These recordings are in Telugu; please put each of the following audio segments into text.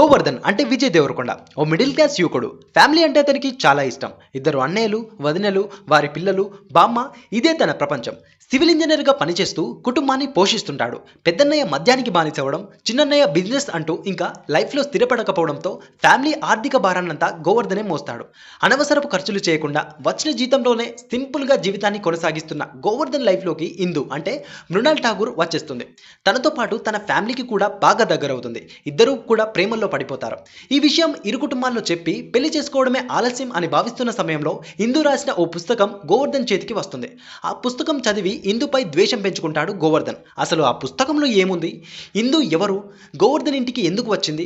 గోవర్ధన్ అంటే విజయ్ దేవరకొండ ఓ మిడిల్ క్లాస్ యువకుడు. ఫ్యామిలీ అంటే అతనికి చాలా ఇష్టం. ఇద్దరు అన్నయ్యలు, వదినలు, వారి పిల్లలు, బామ్మ, ఇదే తన ప్రపంచం. సివిల్ ఇంజనీర్గా పనిచేస్తూ కుటుంబాన్ని పోషిస్తుంటాడు. పెద్దన్నయ్య మద్యానికి బానిసవడం, చిన్నన్నయ్య బిజినెస్ అంటూ ఇంకా లైఫ్లో స్థిరపడకపోవడంతో ఫ్యామిలీ ఆర్థిక భారాన్నంతా గోవర్ధనే మోస్తాడు. అనవసరపు ఖర్చులు చేయకుండా వచ్చిన జీతంలోనే సింపుల్గా జీవితాన్ని కొనసాగిస్తున్న గోవర్ధన్ లైఫ్లోకి ఇందు అంటే మృణాల్ ఠాగూర్ వచ్చేస్తుంది. తనతో పాటు తన ఫ్యామిలీకి కూడా బాగా దగ్గరవుతుంది. ఇద్దరూ కూడా ప్రేమల్లో పడిపోతారు. ఈ విషయం ఇరు కుటుంబాల్లో చెప్పి పెళ్లి చేసుకోవడమే ఆలస్యం అని భావిస్తున్న సమయంలో ఇందు రాసిన ఓ పుస్తకం గోవర్ధన్ చేతికి వస్తుంది. ఆ పుస్తకం చదివి ఇందుపై ద్వేషం పెంచుకుంటాడు గోవర్ధన్. అసలు ఆ పుస్తకంలో ఏముంది? ఇందు ఎవరు? గోవర్ధన్ ఇంటికి ఎందుకు వచ్చింది?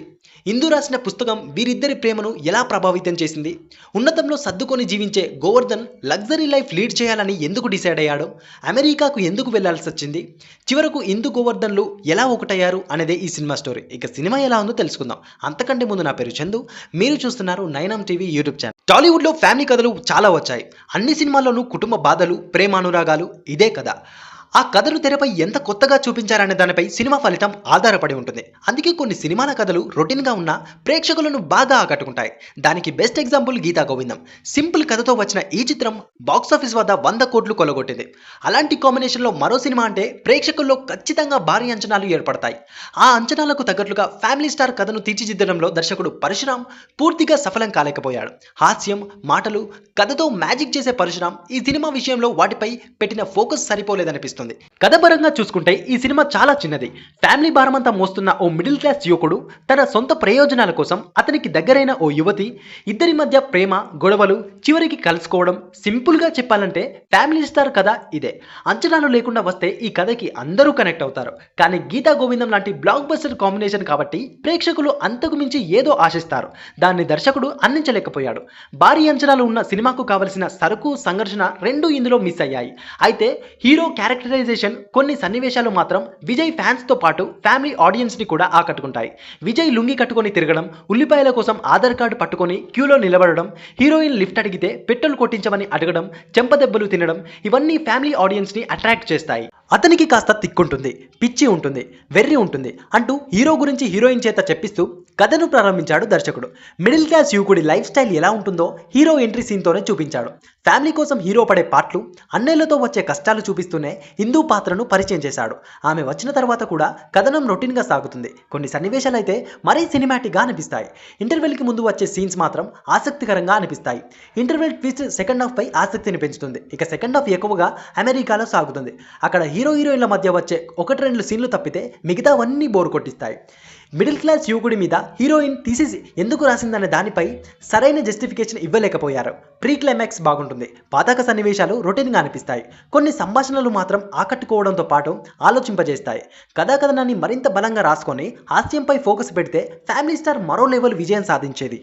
ఇందు రాసిన పుస్తకం వీరిద్దరి ప్రేమను ఎలా ప్రభావితం చేసింది? ఉన్నతంలో సర్దుకొని జీవించే గోవర్ధన్ లగ్జరీ లైఫ్ లీడ్ చేయాలని ఎందుకు డిసైడ్ అయ్యాడు? అమెరికాకు ఎందుకు వెళ్లాల్సి వచ్చింది? చివరకు ఇందు గోవర్ధన్లు ఎలా ఒకటయ్యారు అనేదే ఈ సినిమా స్టోరీ. ఇక సినిమా ఎలా ఉందో తెలుసుకుందాం. అంతకంటే ముందు నా పేరు చందు, మీరు చూస్తున్నారు నైనం టీవీ యూట్యూబ్ ఛానల్. టాలీవుడ్లో ఫ్యామిలీ కథలు చాలా వచ్చాయి. అన్ని సినిమాల్లోనూ కుటుంబ బాధలు, ప్రేమానురాగాలు ఇదే కథ. ఆ కథను తెరపై ఎంత కొత్తగా చూపించారనే దానిపై సినిమా ఫలితం ఆధారపడి ఉంటుంది. అందుకే కొన్ని సినిమాల కథలు రొటీన్గా ఉన్న ప్రేక్షకులను బాగా ఆకట్టుకుంటాయి. దానికి బెస్ట్ ఎగ్జాంపుల్ గీతా గోవిందం. సింపుల్ కథతో వచ్చిన ఈ చిత్రం బాక్సాఫీస్ వద్ద 100 కోట్లు కొల్లగొట్టింది. అలాంటి కాంబినేషన్లో మరో సినిమా అంటే ప్రేక్షకుల్లో ఖచ్చితంగా భారీ అంచనాలు ఏర్పడతాయి. ఆ అంచనాలకు తగ్గట్లుగా ఫ్యామిలీ స్టార్ కథను తీర్చిదిద్దడంలో దర్శకుడు పరశురామ్ పూర్తిగా సఫలం కాలేకపోయాడు. హాస్యం, మాటలు, కథతో మ్యాజిక్ చేసే పరశురామ్ ఈ సినిమా విషయంలో వాటిపై పెట్టిన ఫోకస్ సరిపోలేదనిపిస్తుంది. కథ పరంగా చూసుకుంటే ఈ సినిమా చాలా చిన్నది. ఫ్యామిలీ భారమంతా మోస్తున్న ఓ మిడిల్ క్లాస్ యువకుడు తన సొంత ప్రయోజనాల కోసం అతనికి దగ్గరైన ఓ యువతి, ఇద్దరి మధ్య ప్రేమ, గొడవలు, చివరికి కలుసుకోవడం. సింపుల్గా చెప్పాలంటే ఫ్యామిలీ స్టార్ కథ ఇదే. అంచనాలు లేకుండా వస్తే ఈ కథకి అందరూ కనెక్ట్ అవుతారు. కానీ గీతా గోవిందం లాంటి బ్లాక్ బస్టర్ కాంబినేషన్ కాబట్టి ప్రేక్షకులు అంతకు మించి ఏదో ఆశిస్తారు. దాన్ని దర్శకుడు అందించలేకపోయాడు. భారీ అంచనాలు ఉన్న సినిమాకు కావలసిన సరుకు, సంఘర్షణ రెండూ ఇందులో మిస్ అయ్యాయి. అయితే హీరో క్యారెక్టరైజేషన్, కొన్ని సన్నివేశాలు మాత్రం విజయ్ ఫ్యాన్స్ తో పాటు ఫ్యామిలీ ఆడియన్స్ ని కూడా ఆకట్టుకుంటాయి. విజయ్ లుంగి కట్టుకొని తిరగడం, ఉల్లిపాయల కోసం ఆధార్ కార్డు పట్టుకొని క్యూలో నిలబడడం, హీరోయిన్ లిఫ్ట్ అడిగితే పెట్రోల్ కొట్టించమని అడగడం, చెంపదెబ్బలు తినడం, ఇవన్నీ ఫ్యామిలీ ఆడియన్స్ ని అట్రాక్ట్ చేస్తాయి. అతనికి కాస్త తిక్కుంటుంది, పిచ్చి ఉంటుంది, వెర్రి ఉంటుంది అంటూ హీరో గురించి హీరోయిన్ చేత చెప్పిస్తూ కథను ప్రారంభించాడు దర్శకుడు. మిడిల్ క్లాస్ యువకుడి లైఫ్ స్టైల్ ఎలా ఉంటుందో హీరో ఎంట్రీ సీన్తోనే చూపించాడు. ఫ్యామిలీ కోసం హీరో పడే పాటలు, అన్నయ్యలతో వచ్చే కష్టాలు చూపిస్తూనే హిందూ పాత్రను పరిచయం చేశాడు. ఆమె వచ్చిన తర్వాత కూడా కథనం రొటీన్గా సాగుతుంది. కొన్ని సన్నివేశాలు అయితే మరీ సినిమాటిక్గా అనిపిస్తాయి. ఇంటర్వెల్కి ముందు వచ్చే సీన్స్ మాత్రం ఆసక్తికరంగా అనిపిస్తాయి. ఇంటర్వెల్ ట్విస్ట్ సెకండ్ హాఫ్ పై ఆసక్తిని పెంచుతుంది. ఇక సెకండ్ హాఫ్ ఎక్కువగా అమెరికాలో సాగుతుంది. అక్కడ హీరో హీరోయిన్ల మధ్య వచ్చే 1-2 సీన్లు తప్పితే మిగతావన్నీ బోర్ కొట్టిస్తాయి. మిడిల్ క్లాస్ యువకుడి మీద హీరోయిన్ థీసిస్ ఎందుకు రాసిందనే దానిపై సరైన జస్టిఫికేషన్ ఇవ్వలేకపోయారు. ప్రీ క్లైమాక్స్ బాగుంటుంది. పాతక సన్నివేశాలు రొటీన్గా అనిపిస్తాయి. కొన్ని సంభాషణలు మాత్రం ఆకట్టుకోవడంతో పాటు ఆలోచింపజేస్తాయి. కథాకథనాన్ని మరింత బలంగా రాసుకొని హాస్యంపై ఫోకస్ పెడితే ఫ్యామిలీ స్టార్ మరో లెవెల్ విజయం సాధించేది.